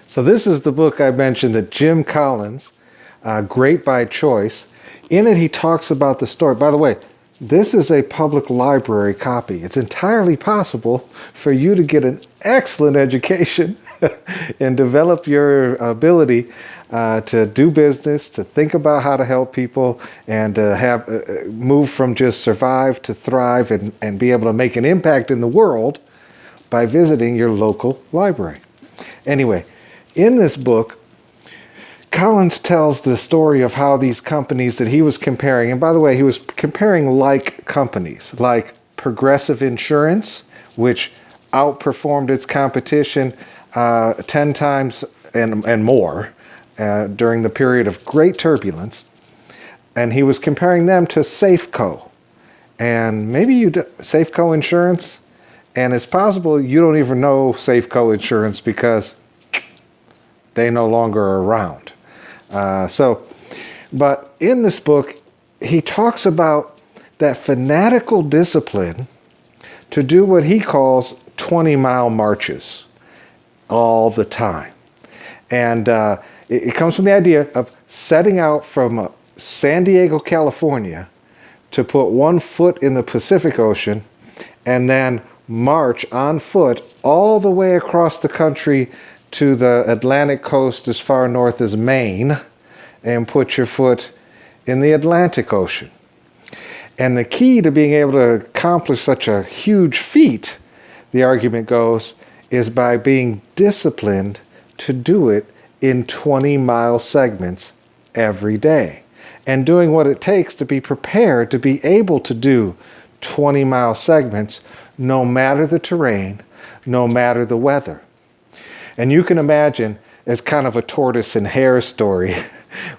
So this is the book I mentioned that Jim Collins, Great by Choice. In it, he talks about the story. By the way, this is a public library copy. It's entirely possible for you to get an excellent education and develop your ability to do business, to think about how to help people, and to have move from just survive to thrive and be able to make an impact in the world by visiting your local library. Anyway, in this book, Collins tells the story of how these companies that he was comparing, and by the way, he was comparing like companies, like Progressive Insurance, which outperformed its competition 10 times and more during the period of great turbulence. And he was comparing them to Safeco. And maybe Safeco Insurance, and it's possible you don't even know Safeco Insurance because they no longer are around. But in this book, he talks about that fanatical discipline to do what he calls 20-mile marches all the time. And it comes from the idea of setting out from San Diego, California, to put one foot in the Pacific Ocean and then march on foot all the way across the country to the Atlantic coast as far north as Maine and put your foot in the Atlantic Ocean. And the key to being able to accomplish such a huge feat, the argument goes, is by being disciplined to do it in 20-mile segments every day. And doing what it takes to be prepared to be able to do 20-mile segments no matter the terrain, no matter the weather. And you can imagine as kind of a tortoise and hare story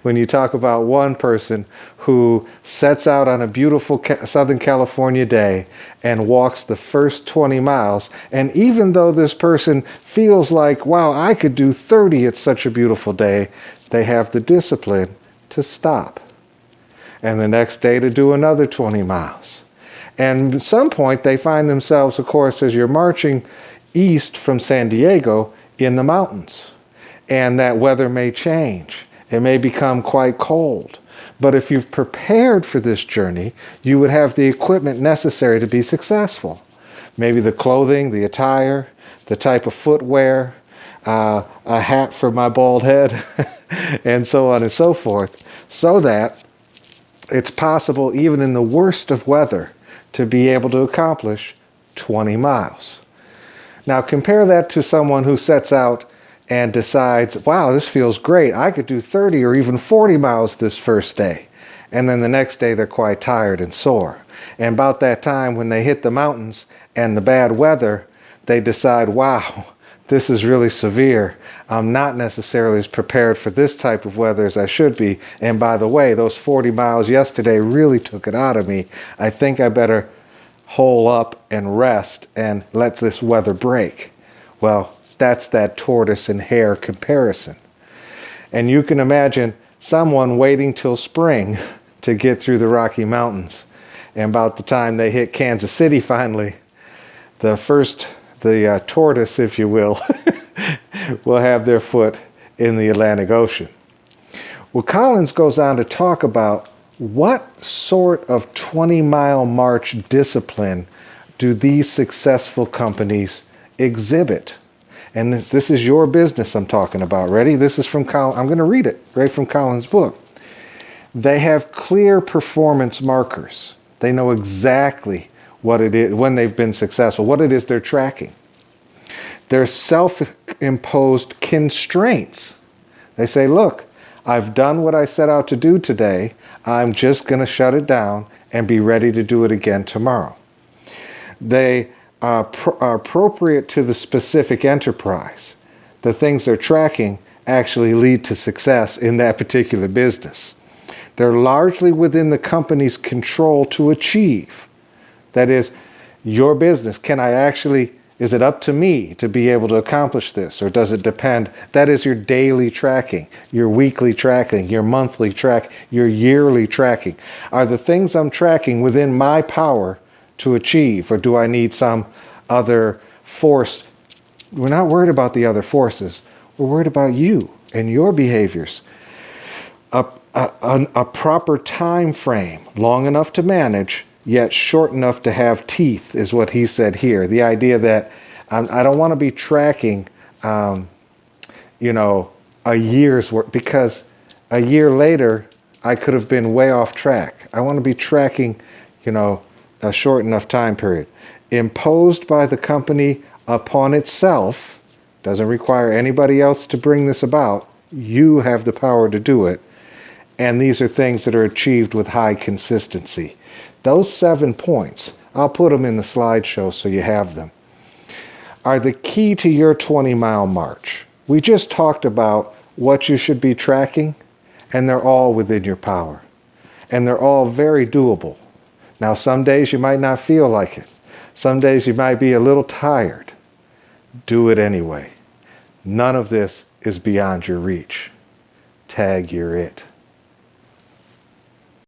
when you talk about one person who sets out on a beautiful Southern California day and walks the first 20 miles. And even though this person feels like, wow, I could do 30, it's such a beautiful day, they have the discipline to stop. And the next day to do another 20 miles. And at some point they find themselves, of course, as you're marching east from San Diego, in the mountains. And that weather may change. It may become quite cold. But if you've prepared for this journey, you would have the equipment necessary to be successful. Maybe the clothing, the attire, the type of footwear, a hat for my bald head, and so on and so forth, so that it's possible, even in the worst of weather, to be able to accomplish 20 miles. Now compare that to someone who sets out and decides, wow, this feels great. I could do 30 or even 40 miles this first day. And then the next day they're quite tired and sore. And about that time when they hit the mountains and the bad weather, they decide, wow, this is really severe. I'm not necessarily as prepared for this type of weather as I should be. And by the way, those 40 miles yesterday really took it out of me. I think I better hole up and rest and let this weather break. Well, that's that tortoise and hare comparison. And you can imagine someone waiting till spring to get through the Rocky Mountains. And about the time they hit Kansas City finally, the tortoise, if you will, will have their foot in the Atlantic Ocean. Well, Collins goes on to talk about what sort of 20-mile march discipline do these successful companies exhibit? And this is your business I'm talking about. Ready? This is from Collins. I'm going to read it right from Collins' book. They have clear performance markers. They know exactly what it is when they've been successful, what it is they're tracking. Their self-imposed constraints. They say, look, I've done what I set out to do today. I'm just going to shut it down and be ready to do it again tomorrow. They are appropriate to the specific enterprise. The things they're tracking actually lead to success in that particular business. They're largely within the company's control to achieve. That is, your business. Is it up to me to be able to accomplish this, or does it depend? That is your daily tracking, your weekly tracking, your monthly track, your yearly tracking. Are the things I'm tracking within my power to achieve, or do I need some other force? We're not worried about the other forces. We're worried about you and your behaviors. A proper time frame, long enough to manage, yet short enough to have teeth, is what he said here. The idea that I don't want to be tracking, a year's work, because a year later I could have been way off track. I want to be tracking, a short enough time period. Imposed by the company upon itself, doesn't require anybody else to bring this about. You have the power to do it. And these are things that are achieved with high consistency. Those 7 points, I'll put them in the slideshow so you have them, are the key to your 20-mile march. We just talked about what you should be tracking, and they're all within your power. And they're all very doable. Now, some days you might not feel like it. Some days you might be a little tired. Do it anyway. None of this is beyond your reach. Tag, you're it.